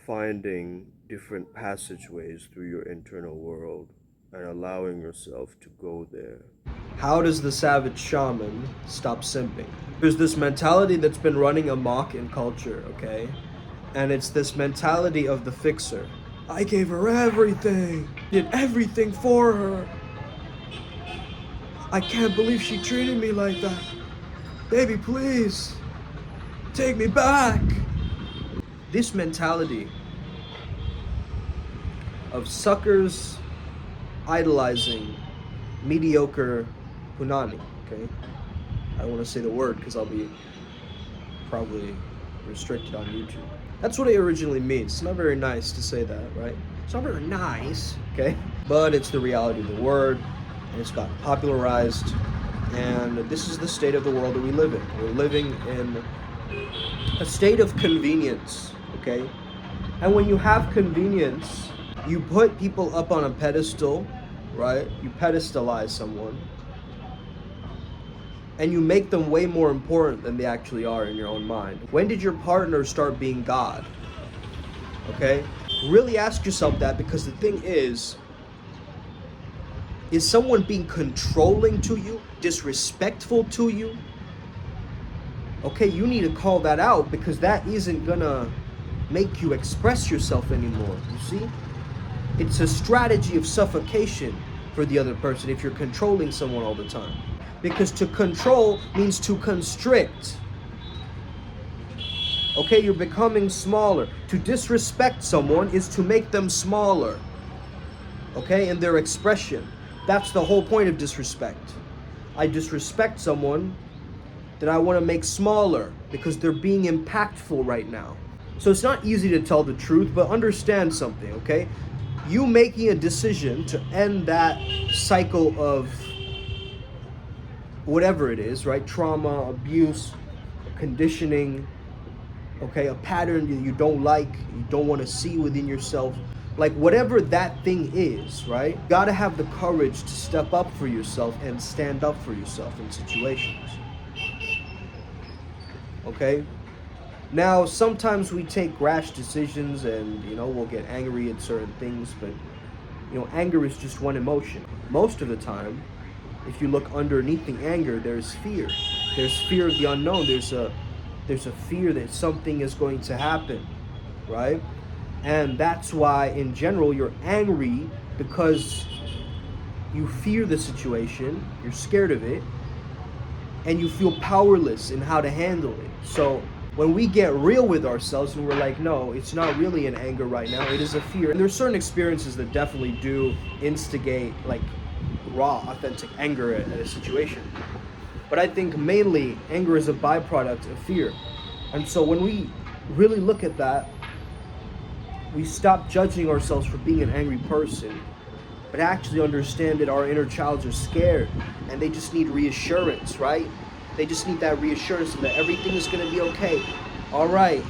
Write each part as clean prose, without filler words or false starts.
finding different passageways through your internal world and allowing yourself to go there. How does the savage shaman stop simping? There's this mentality that's been running amok in culture, okay? And it's this mentality of the fixer. I gave her everything, did everything for her. I can't believe she treated me like that. Baby, please, take me back. This mentality of suckers idolizing mediocre punani, okay? I don't want to say the word because I'll be probably restricted on YouTube. That's what it originally means. It's not very nice to say that, right? It's not very nice, okay? But it's the reality of the word, and it's gotten popularized, and this is the state of the world that we live in. We're living in a state of convenience, okay? And when you have convenience, you put people up on a pedestal, right? You pedestalize someone, and you make them way more important than they actually are in your own mind. When did your partner start being God? Okay? Really ask yourself that, because the thing is someone being controlling to you, disrespectful to you? Okay, you need to call that out, because that isn't gonna make you express yourself anymore, you see? It's a strategy of suffocation for the other person if you're controlling someone all the time. Because to control means to constrict. Okay, you're becoming smaller. To disrespect someone is to make them smaller. Okay, in their expression. That's the whole point of disrespect. I disrespect someone that I want to make smaller because they're being impactful right now. So it's not easy to tell the truth, but understand something, okay? You making a decision to end that cycle of whatever it is, right? Trauma, abuse, conditioning, okay? A pattern that you don't like, you don't want to see within yourself. Like whatever that thing is, right? You gotta have the courage to step up for yourself and stand up for yourself in situations. Okay? Now, sometimes we take rash decisions and, we'll get angry at certain things, but, anger is just one emotion. Most of the time, if you look underneath the anger, there's fear. There's fear of the unknown. There's a fear that something is going to happen, right? And that's why, in general, you're angry because you fear the situation, you're scared of it, and you feel powerless in how to handle it. So when we get real with ourselves and we're like, no, it's not really an anger right now, it is a fear. And there's certain experiences that definitely do instigate like raw, authentic anger at a situation. But I think mainly anger is a byproduct of fear. And so when we really look at that, we stop judging ourselves for being an angry person, but actually understand that our inner childs are scared and they just need reassurance, right? They just need that reassurance that everything is going to be okay. All right,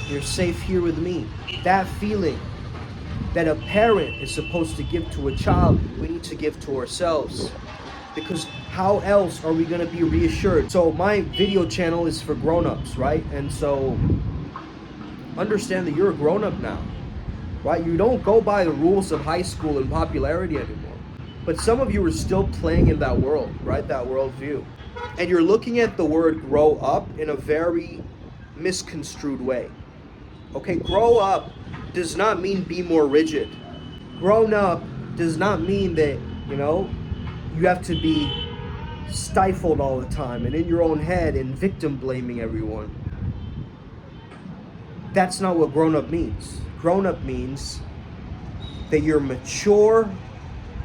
you're safe here with me. That feeling that a parent is supposed to give to a child, we need to give to ourselves. Because how else are we going to be reassured? So my video channel is for grown-ups, right? And so understand that you're a grown-up now, right? You don't go by the rules of high school and popularity anymore. But some of you are still playing in that world, right? That worldview. And you're looking at the word grow up in a very misconstrued way. Okay, grow up does not mean be more rigid. Grown up does not mean that, you have to be stifled all the time and in your own head and victim blaming everyone. That's not what grown up means. Grown up means that you're mature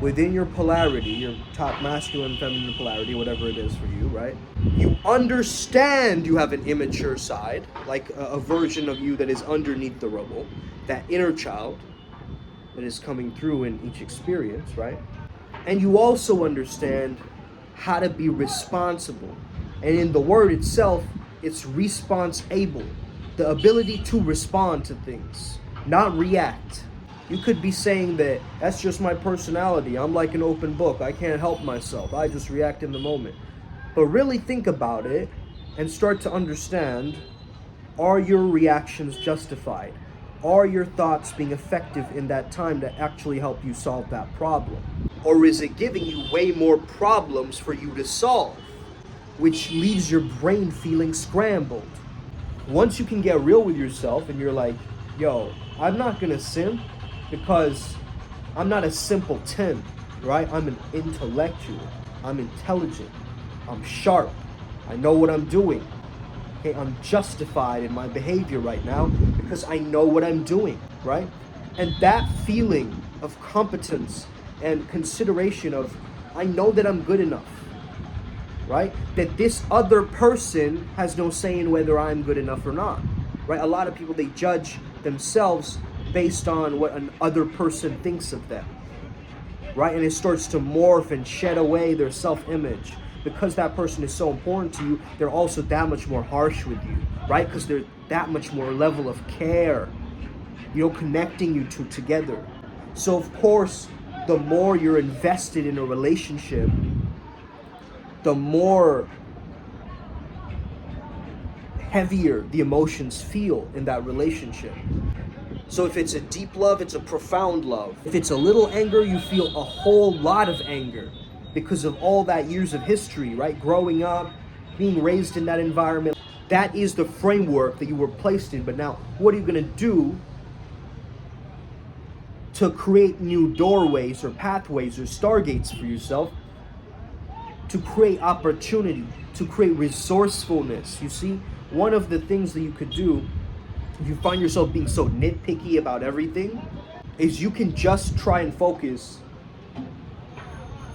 within your polarity, your top masculine, feminine polarity, whatever it is for you, right? You understand you have an immature side, like a version of you that is underneath the rubble, that inner child that is coming through in each experience, right? And you also understand how to be responsible. And in the word itself, it's response-able. The ability to respond to things, not react. You could be saying that that's just my personality. I'm like an open book. I can't help myself. I just react in the moment. But really think about it and start to understand, are your reactions justified? are your thoughts being effective in that time to actually help you solve that problem? Or is it giving you way more problems for you to solve, which leaves your brain feeling scrambled? Once you can get real with yourself and you're like, yo, I'm not gonna simp because I'm not a simpleton, right? I'm an intellectual. I'm intelligent. I'm sharp. I know what I'm doing. Okay, I'm justified in my behavior right now because I know what I'm doing, right? And that feeling of competence and consideration of, I know that I'm good enough, right? That this other person has no say in whether I'm good enough or not, right? A lot of people, they judge themselves based on what an other person thinks of them, right? And it starts to morph and shed away their self-image. Because that person is so important to you, they're also that much more harsh with you, right? Because they're that much more level of care, connecting you two together. So of course, the more you're invested in a relationship, the more heavier the emotions feel in that relationship. So if it's a deep love, it's a profound love. If it's a little anger, you feel a whole lot of anger because of all that years of history, right? Growing up, being raised in that environment. That is the framework that you were placed in. But now, what are you going to do to create new doorways or pathways or stargates for yourself, to create opportunity, to create resourcefulness? You see, one of the things that you could do if you find yourself being so nitpicky about everything is you can just try and focus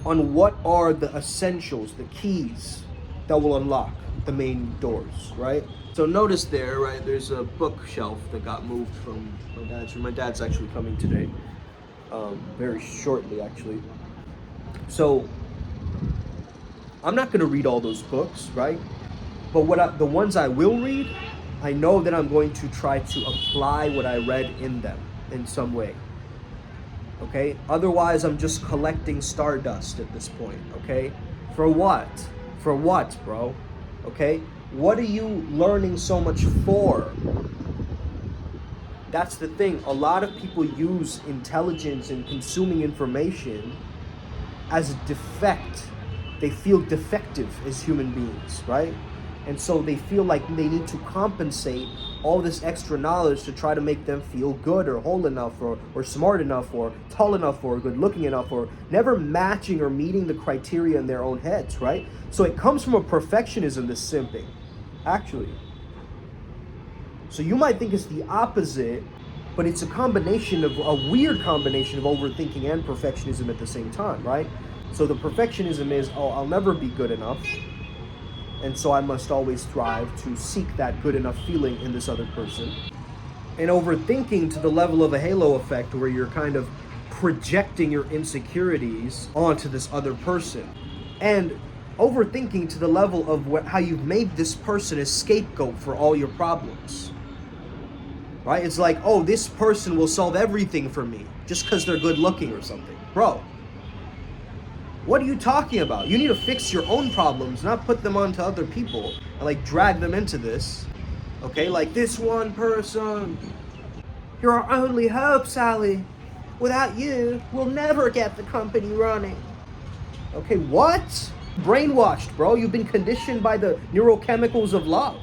on what are the essentials, the keys that will unlock the main doors, right? So notice there, right, there's a bookshelf that got moved from my dad's room. My dad's actually coming today, very shortly actually. So I'm not gonna read all those books, right? But the ones I will read, I know that I'm going to try to apply what I read in them in some way. Okay? Otherwise, I'm just collecting stardust at this point. Okay? For what? For what, bro? Okay? What are you learning so much for? That's the thing. A lot of people use intelligence and consuming information as a defect. They feel defective as human beings, right? And so they feel like they need to compensate all this extra knowledge to try to make them feel good or whole enough or smart enough or tall enough or good looking enough, or never matching or meeting the criteria in their own heads, right? So it comes from a perfectionism, this simping, actually. So you might think it's the opposite, but it's a combination of a weird combination of overthinking and perfectionism at the same time, right? So the perfectionism is, oh, I'll never be good enough. And so I must always strive to seek that good enough feeling in this other person. And overthinking to the level of a halo effect where you're kind of projecting your insecurities onto this other person. And overthinking to the level of how you've made this person a scapegoat for all your problems. Right? It's like, oh, this person will solve everything for me just because they're good looking or something. Bro, what are you talking about? You need to fix your own problems, not put them onto other people and like drag them into this. Okay, like this one person. You're our only hope, Sally. Without you, we'll never get the company running. Okay, what? Brainwashed, bro. You've been conditioned by the neurochemicals of love.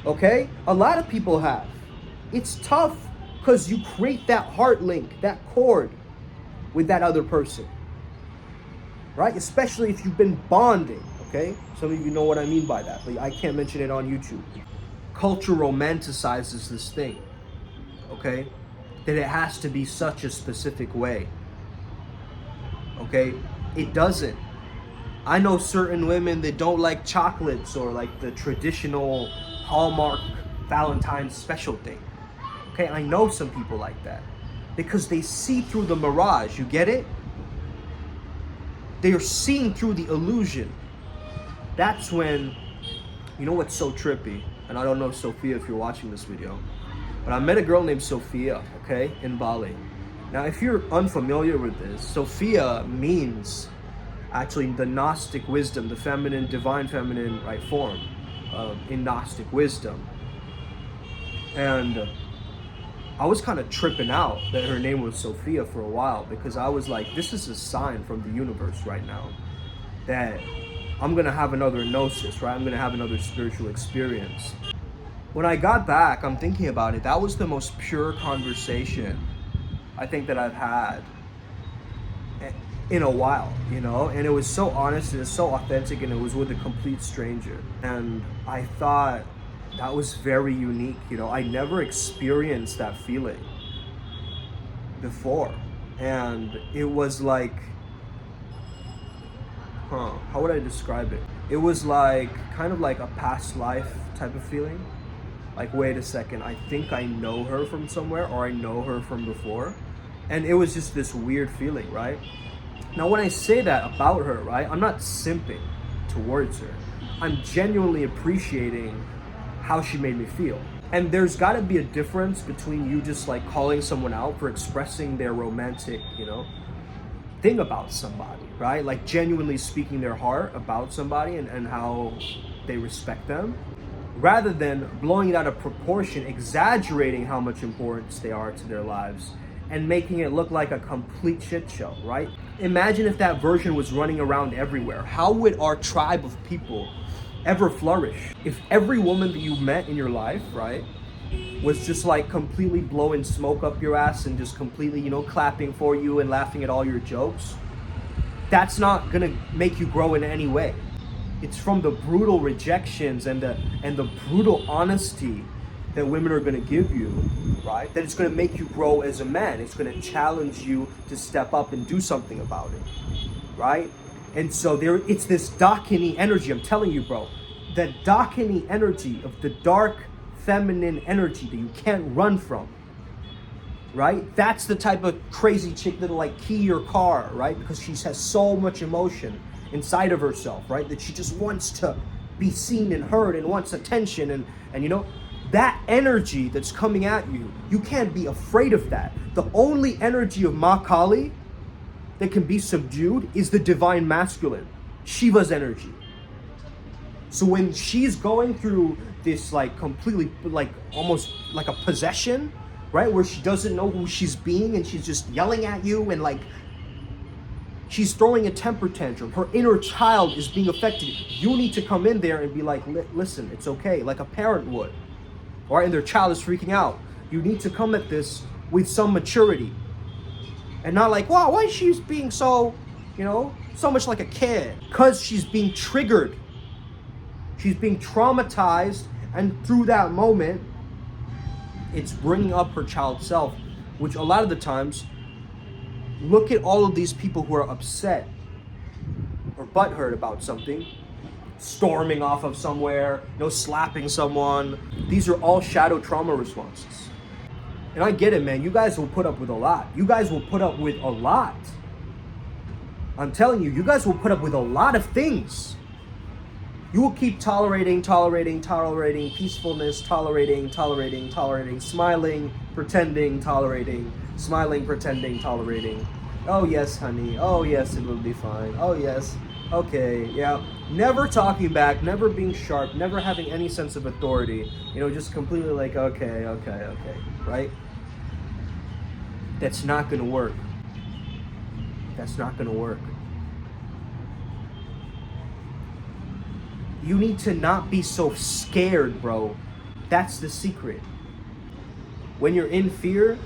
Okay? A lot of people have. It's tough because you create that heart link, that cord with that other person. Right? Especially if you've been bonding, okay? Some of you know what I mean by that, but I can't mention it on YouTube. Culture romanticizes this thing, okay? That it has to be such a specific way, okay? It doesn't. I know certain women that don't like chocolates or like the traditional Hallmark Valentine's special thing, okay? I know some people like that because they see through the mirage, you get it? They are seeing through the illusion. That's when, you know what's so trippy? And I don't know, Sophia, if you're watching this video, but I met a girl named Sophia, okay, in Bali. Now, if you're unfamiliar with this, Sophia means actually the Gnostic wisdom, the feminine, divine feminine, right, form in Gnostic wisdom. And I was kind of tripping out that her name was Sophia for a while, because I was like, this is a sign from the universe right now that I'm gonna have another gnosis, right? I'm gonna have another spiritual experience. When I got back, I'm thinking about it. That was the most pure conversation I think that I've had in a while, and it was so honest and it's so authentic, and it was with a complete stranger. And I thought that was very unique. I never experienced that feeling before. And it was like, how would I describe it? It was like, kind of like a past life type of feeling. Like, wait a second, I think I know her from somewhere, or I know her from before. And it was just this weird feeling, right? Now, when I say that about her, right, I'm not simping towards her. I'm genuinely appreciating how she made me feel. And there's got to be a difference between you just like calling someone out for expressing their romantic, thing about somebody, right? Like genuinely speaking their heart about somebody and how they respect them, rather than blowing it out of proportion, exaggerating how much importance they are to their lives, and making it look like a complete shit show, right? Imagine if that version was running around everywhere. How would our tribe of people ever flourish? If every woman that you met in your life, right, was just like completely blowing smoke up your ass and just completely, clapping for you and laughing at all your jokes, that's not gonna make you grow in any way. It's from the brutal rejections and the brutal honesty that women are going to give you, right? That it's going to make you grow as a man. It's going to challenge you to step up and do something about it, right? And so it's this Dakini energy. I'm telling you, bro, the Dakini energy of the dark feminine energy that you can't run from, right? That's the type of crazy chick that'll like key your car, right? Because she has so much emotion inside of herself, right? That she just wants to be seen and heard and wants attention, and that energy that's coming at you, you can't be afraid of that. The only energy of Ma Kali that can be subdued is the divine masculine, Shiva's energy. So when she's going through this like completely like almost like a possession, right, where she doesn't know who she's being and she's just yelling at you and like she's throwing a temper tantrum, her inner child is being affected, you need to come in there and be like, listen, it's okay, like a parent would. Right, and their child is freaking out. You need to come at this with some maturity. And not like, wow, why is she being so, so much like a kid? Because she's being triggered. She's being traumatized, and through that moment, it's bringing up her child self, which a lot of the times, look at all of these people who are upset or butthurt about something, storming off of somewhere, slapping someone. These are all shadow trauma responses. And I get it, man. You guys will put up with a lot. You guys will put up with a lot. I'm telling you, you guys will put up with a lot of things. You will keep tolerating peacefulness, tolerating, smiling, pretending, tolerating. Oh yes, honey. Oh yes, it will be fine. Oh yes. Okay, yeah. Never talking back, never being sharp, never having any sense of authority. Just completely like, okay, right? That's not gonna work. That's not gonna work. You need to not be so scared, bro. That's the secret. When you're in fear,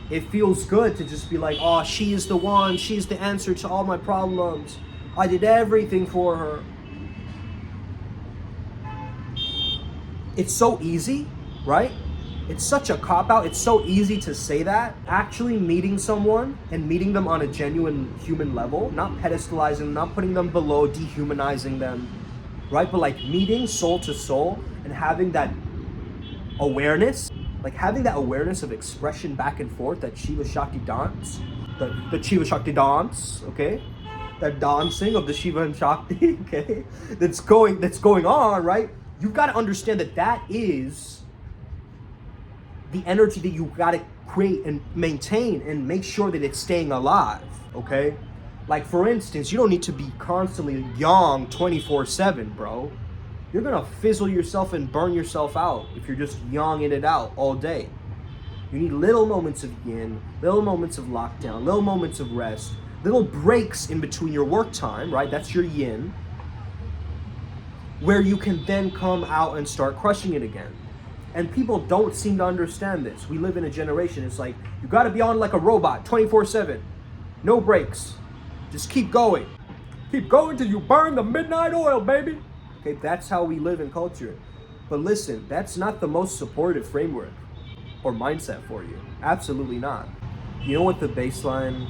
it feels good to just be like, oh, she is the one, she's the answer to all my problems. I did everything for her. It's so easy, right? It's such a cop-out. It's so easy to say that. Actually meeting someone and meeting them on a genuine human level, not pedestalizing them, not putting them below, dehumanizing them, right? But like meeting soul to soul and having that awareness, like having that awareness of expression back and forth, that Shiva Shakti dance, the Shiva Shakti dance, okay? That dancing of the Shiva and Shakti, okay? That's going on, right? You've got to understand that is the energy that you got to create and maintain and make sure that it's staying alive, okay? Like, for instance, you don't need to be constantly young 24/7, bro. You're going to fizzle yourself and burn yourself out if you're just yonging it out all day. You need little moments of yin, little moments of lockdown, little moments of rest, little breaks in between your work time, right? That's your yin, where you can then come out and start crushing it again. And people don't seem to understand this. We live in a generation, it's like, you gotta be on like a robot, 24/7. No breaks. Just keep going. Keep going till you burn the midnight oil, baby. Okay, that's how we live in culture. But listen, that's not the most supportive framework or mindset for you. Absolutely not. You know what the baseline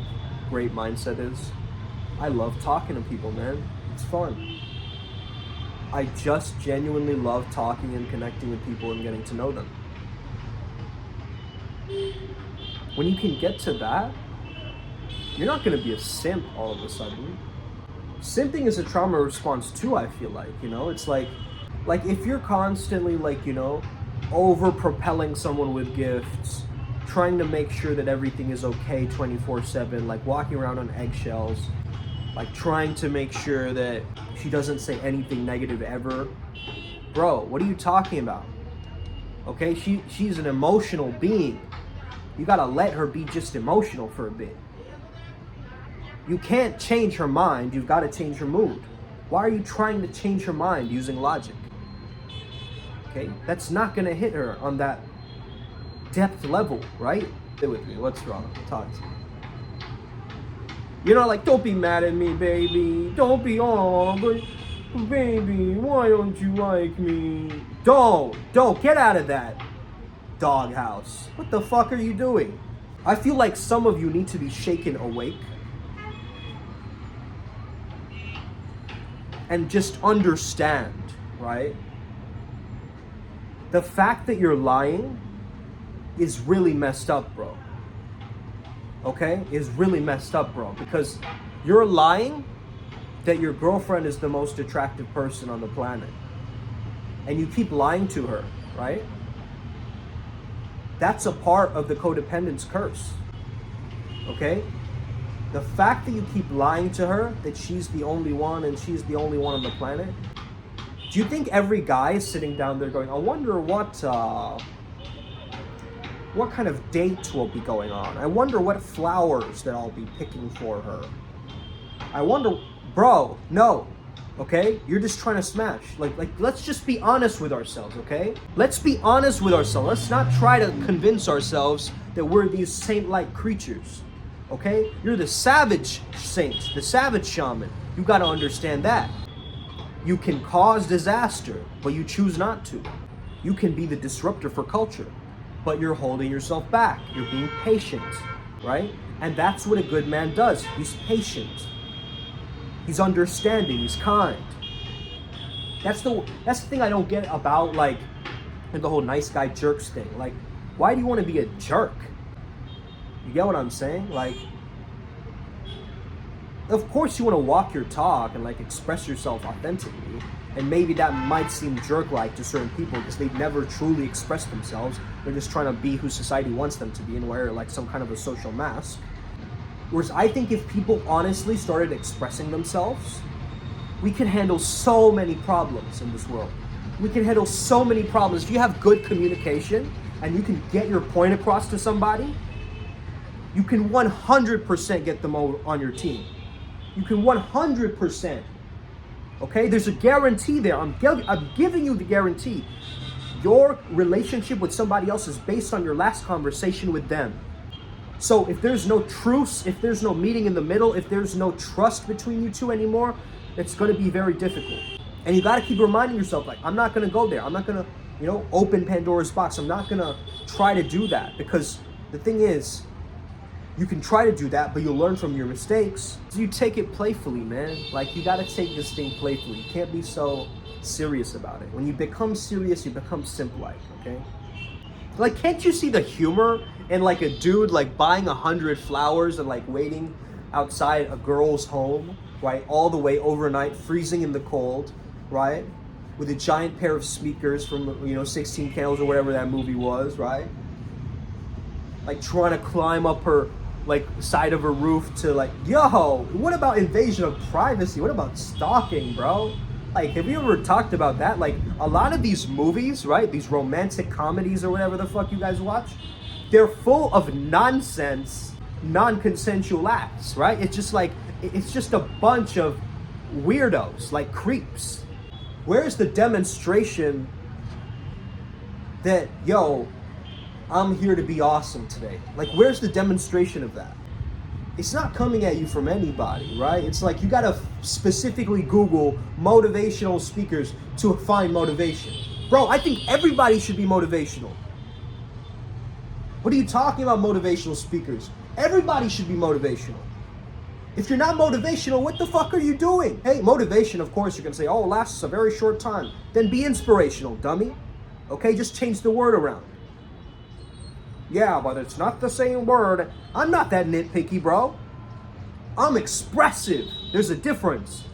great mindset is? I love talking to people, man. It's fun. I just genuinely love talking and connecting with people and getting to know them. When you can get to that, you're not going to be a simp all of a sudden. Simping is a trauma response too, I feel like, you know? It's like if you're constantly like, you know, over propelling someone with gifts, trying to make sure that everything is okay 24/7, like walking around on eggshells, like trying to make sure that she doesn't say anything negative ever. Bro, what are you talking about? Okay, she's an emotional being. You gotta let her be just emotional for a bit. You can't change her mind, you've gotta change her mood. Why are you trying to change her mind using logic? Okay, that's not gonna hit her on that depth level, right? Stay with me, what's wrong? Talk to me. You know, like, don't be mad at me, baby. Don't be, but baby, why don't you like me? Don't, get out of that doghouse. What the fuck are you doing? I feel like some of you need to be shaken awake and just understand, right? The fact that you're lying is really messed up, bro. Okay? Is really messed up, bro. Because you're lying that your girlfriend is the most attractive person on the planet. And you keep lying to her, right? That's a part of the codependence curse. Okay? The fact that you keep lying to her that she's the only one and she's the only one on the planet. Do you think every guy is sitting down there going, I wonder what kind of dates will be going on? I wonder what flowers that I'll be picking for her. I wonder, bro, no, okay? You're just trying to smash. Like, let's just be honest with ourselves, okay? Let's be honest with ourselves. Let's not try to convince ourselves that we're these saint-like creatures, okay? You're the savage saint, the savage shaman. You gotta understand that. You can cause disaster, but you choose not to. You can be the disruptor for culture, but you're holding yourself back. You're being patient, right? And that's what a good man does. He's patient. He's understanding. He's kind. That's the thing I don't get about like the whole nice guy jerks thing. Like, why do you want to be a jerk? You get what I'm saying? Like, of course you want to walk your talk and like express yourself authentically. And maybe that might seem jerk-like to certain people because they've never truly expressed themselves. They're just trying to be who society wants them to be and wear like some kind of a social mask. Whereas I think if people honestly started expressing themselves, we can handle so many problems in this world. We can handle so many problems. If you have good communication and you can get your point across to somebody, you can 100% get them on your team. You can 100%. Okay, there's a guarantee there. I'm giving you the guarantee. Your relationship with somebody else is based on your last conversation with them. So if there's no truce, if there's no meeting in the middle, if there's no trust between you two anymore, it's going to be very difficult. And you got to keep reminding yourself, like, I'm not going to go there. I'm not going to, open Pandora's box. I'm not going to try to do that, because the thing is, you can try to do that, but you'll learn from your mistakes. So you take it playfully, man. Like, you gotta take this thing playfully. You can't be so serious about it. When you become serious, you become simp-like, okay? Like, can't you see the humor in like a dude like buying 100 flowers and like waiting outside a girl's home, right? All the way overnight, freezing in the cold, right? With a giant pair of speakers from, 16 Candles or whatever that movie was, right? Like trying to climb up her like side of her roof to like, yo, what about invasion of privacy? What about stalking, bro? Like, have you ever talked about that? Like, a lot of these movies, right? These romantic comedies or whatever the fuck you guys watch, They're full of nonsense, non-consensual acts, right? It's just like, it's just a bunch of weirdos, like creeps. Where's the demonstration that, yo, I'm here to be awesome today? Like, where's the demonstration of that? It's not coming at you from anybody, right? It's like you gotta specifically Google motivational speakers to find motivation. Bro, I think everybody should be motivational. What are you talking about, motivational speakers? Everybody should be motivational. If you're not motivational, what the fuck are you doing? Hey, motivation, of course, you're gonna say, oh, it lasts a very short time. Then be inspirational, dummy. Okay, just change the word around. Yeah, but it's not the same word. I'm not that nitpicky, bro. I'm expressive. There's a difference.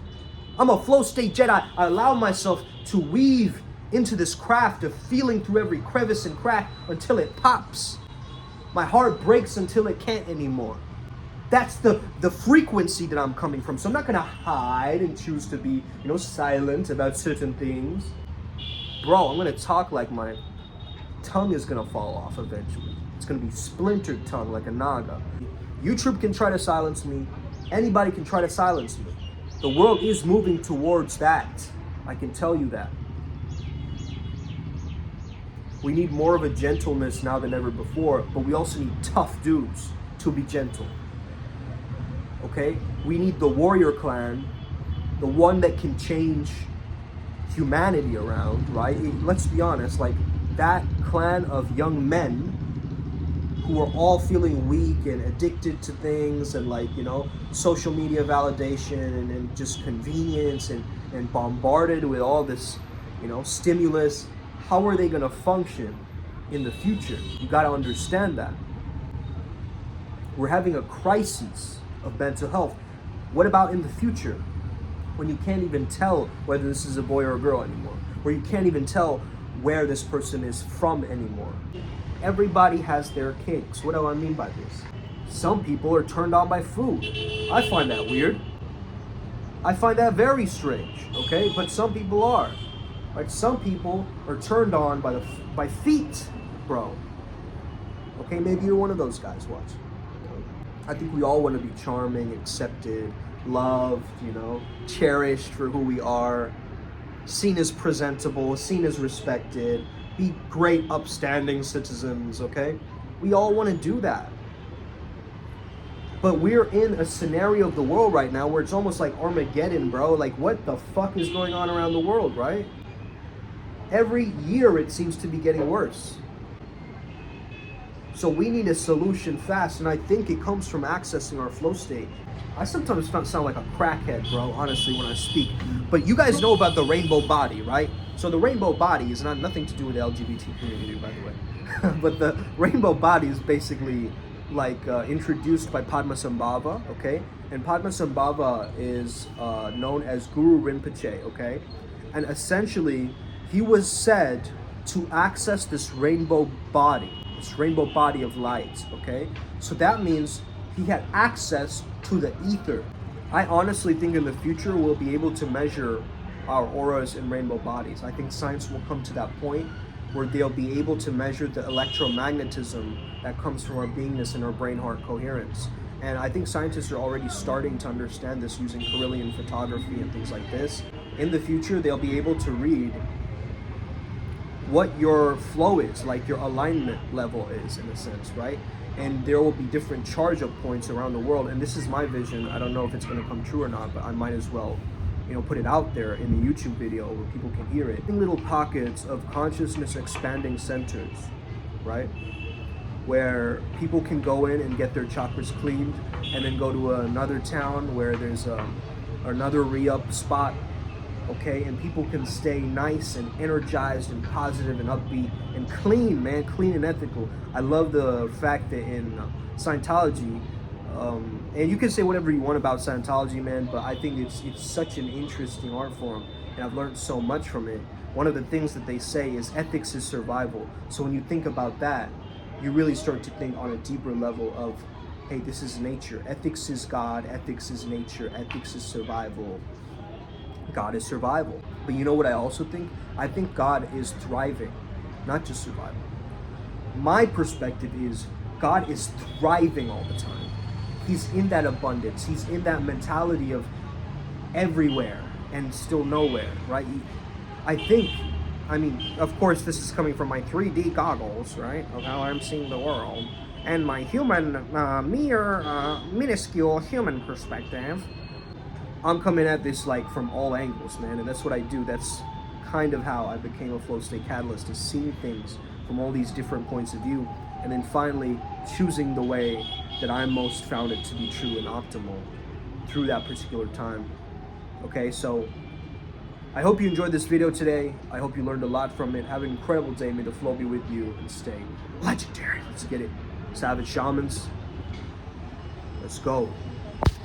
I'm a flow state Jedi. I allow myself to weave into this craft of feeling through every crevice and crack until it pops. My heart breaks until it can't anymore. That's the frequency that I'm coming from. So I'm not gonna hide and choose to be, silent about certain things. Bro, I'm gonna talk like my tongue is gonna fall off eventually. It's gonna be splintered tongue like a naga. YouTube can try to silence me. Anybody can try to silence me. The world is moving towards that. I can tell you that. We need more of a gentleness now than ever before, but we also need tough dudes to be gentle. Okay? We need the warrior clan, the one that can change humanity around, right? Let's be honest, like that clan of young men who are all feeling weak and addicted to things and social media validation and just convenience and bombarded with all this, stimulus. How are they gonna function in the future? You gotta understand that. We're having a crisis of mental health. What about in the future? When you can't even tell whether this is a boy or a girl anymore, where you can't even tell where this person is from anymore. Everybody has their kinks. What do I mean by this? Some people are turned on by food. I find that weird. I find that very strange, okay? But some people are. Like some people are turned on by feet, bro. Okay, maybe you're one of those guys, watch. I think we all want to be charming, accepted, loved, cherished for who we are, seen as presentable, seen as respected, be great, upstanding citizens, okay? We all want to do that. But we're in a scenario of the world right now where it's almost like Armageddon, bro. Like, what the fuck is going on around the world, right? Every year it seems to be getting worse. So we need a solution fast, and I think it comes from accessing our flow state. I sometimes sound like a crackhead, bro, honestly, when I speak. But you guys know about the rainbow body, right? So the rainbow body is nothing to do with the LGBT community, by the way. But the rainbow body is basically introduced by Padmasambhava, okay? And Padmasambhava is known as Guru Rinpoche, okay? And essentially, he was said to access this rainbow body of light, okay? So that means he had access to the ether. I honestly think in the future we'll be able to measure our auras in rainbow bodies. I think science will come to that point where they'll be able to measure the electromagnetism that comes from our beingness and our brain-heart coherence. And I think scientists are already starting to understand this using Carillion photography and things like this. In the future, they'll be able to read what your flow is, like your alignment level is, in a sense, right? And there will be different charge-up points around the world. And this is my vision. I don't know if it's going to come true or not, but I might as well, put it out there in the YouTube video where people can hear it. Little pockets of consciousness expanding centers, right? Where people can go in and get their chakras cleaned, and then go to another town where there's another re-up spot, okay? And people can stay nice and energized and positive and upbeat and clean, man, clean and ethical. I love the fact that in Scientology, and you can say whatever you want about Scientology, man, but I think it's such an interesting art form, and I've learned so much from it. One of the things that they say is ethics is survival. So when you think about that, you really start to think on a deeper level of, hey, this is nature. Ethics is God, ethics is nature, ethics is survival. God is survival. But you know what I also think? I think God is thriving, not just survival. My perspective is God is thriving all the time. He's in that abundance. He's in that mentality of everywhere and still nowhere, right? I think, I mean, of course, this is coming from my 3D goggles, right, of how I'm seeing the world, and my human, minuscule human perspective. I'm coming at this like from all angles, man, and that's what I do. That's kind of how I became a flow state catalyst, is seeing things from all these different points of view, and then finally choosing the way that I most found it to be true and optimal through that particular time. Okay, so I hope you enjoyed this video today. I hope you learned a lot from it. Have an incredible day. May the flow be with you and stay legendary. Let's get it. Savage Shamans. Let's go.